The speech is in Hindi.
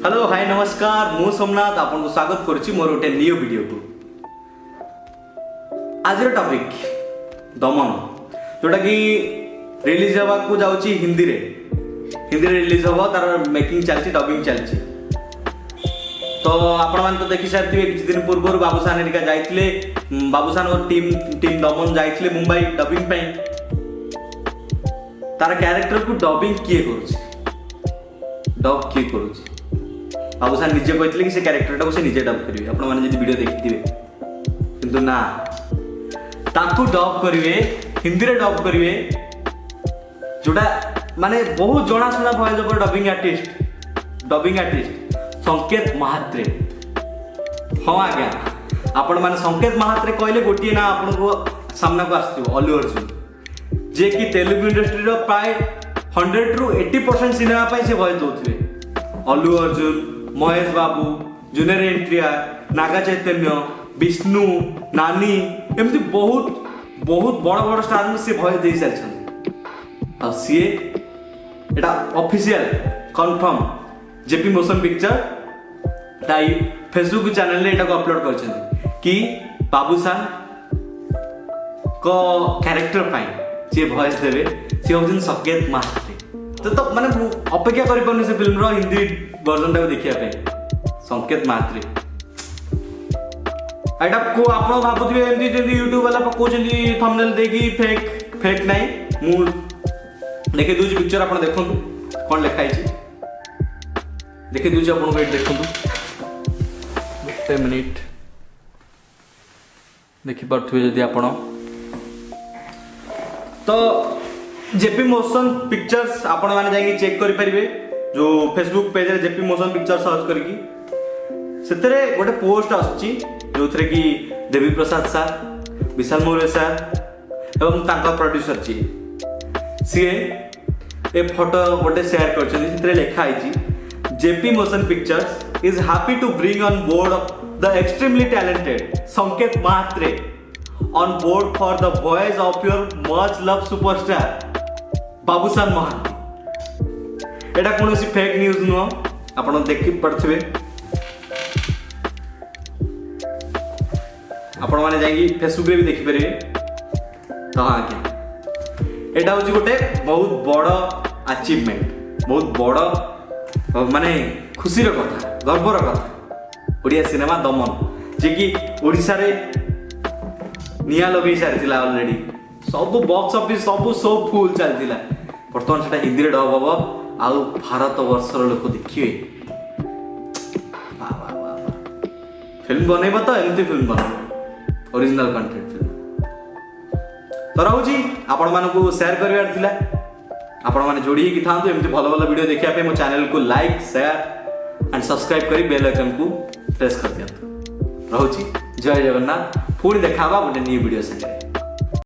हेलो हाय नमस्कार मु सोमनाथ आपको स्वागत करुच्ची मोर गोटे न्यू वीडियो को। आज टॉपिक दमन जोटा कि रिलीज हवा को जाउची हिंदी रे रिलीज हवा तार मेकिंग चलची डबिंग चलची। तो आपण मान तो देखि सारथिबे किछ दिन पूर्व बाबूसान हेरिका जाइथिले बाबूसान और टीम दमन जाइथिले मुंबई डबिंग पई। तार कैरेक्टर को डबिंग किए करूची डब किए करूची बाबूसान निजे कहते से कैरेक्टर टाको से निजे डब करेंगे आपण मैंने जो वीडियो देखिए किंतु ना ताकू डब करेंगे हिंदी रे डब करेंगे जोटा माने बहुत जनाशुना भॉइस ओवर डबिंग आर्टिस्ट संकेत महात्रे। हाँ आज्ञा आपण माने संकेत महात्रे कहले गोटे ना आपण को सामना को आसथिबो अल्लू अर्जुन जे कि तेलुगु इंडस्ट्री रो प्राय 100 ରୁ 80% सिनेमा पाई से भॉइस दोथिबे। अल्लू अर्जुन, महेश बाबू, जूनियर एनटीआर, नागा चैतन्य, विष्णु, नानी एमती बहुत बहुत बड़ बड़ स्टार में से भॉइस दे सारी आ सी एटा official confirm JP motion picture ताई फेसबुक चैनल रे एटा को अपलोड करछन कि बाबूसान को कैरेक्टर पाई जे भॉइस देबे से होजन संकेत महात्रे। तो माने अपेक्षा करि पने से फिल्म रो हिंदी वर्जन टाको देखिया पे संकेत महात्रे। एटा को आपण भाबुथिबे एमदी जेदी YouTube वाला पकोचली थंबनेल देखि फेक नाही मु देखे दूजी पिक्चर आपण देखंतु कोन लिखाई छी देखे दूजी आपण को देखंतु 1 मिनिट देखि परथुबे जदी आपण तो जेपी मोशन पिक्चर्स आपण माने जाई चेक करि परिबे जो फेसबुक पेज रे जेपी मोशन पिक्चर सर्च करकी सेतरे गोटे पोस्ट आछि जोथरे कि देवी प्रसाद सर विशाल मौर्य सर एवं तांका प्रोड्यूसर जी सी ए फोटो गोटे शेयर करछन सेतरे लिखा आइछि JP motion pictures is happy to bring on board the extremely talented Sanket Mhatre on board for the voice of your much loved superstar बाबूसान Mahanti. एटा कोनोसी फेक न्यूज नुह आपण देखि पड़थिबे आपण माने जाई फेसबुक रे भी देखि परिबे। तो हां के एटा होची गोटे बहुत बड़ अचीवमेंट बहुत बड़ माने खुशी रो कथा गर्व रो कथा ओडिया सिनेमा दमन जे कि ओडिसा रे निया लगे सारी ऑलरेडी सब बॉक्स ऑफिस सब शो फुल चलता बर्तमान से हिंदी डब हम आउ भारत वर्षर लोक देखिए फिल्म बनइब तो एमती फिल्म बन ओरिजिनल कंटेंट फिल्म तो रोची आपण मानकु शेयर करबार थिला आपण माने जोड़ी कि थांतु एमती भलो भलो वीडियो देखिया पे मो चैनल को लाइक शेयर एंड सब्सक्राइब करी बेल आइकन को प्रेस कर दियंतु। रोची जय जगन्नाथ पुणी देखा गोटे न्यू वीडियो संगे।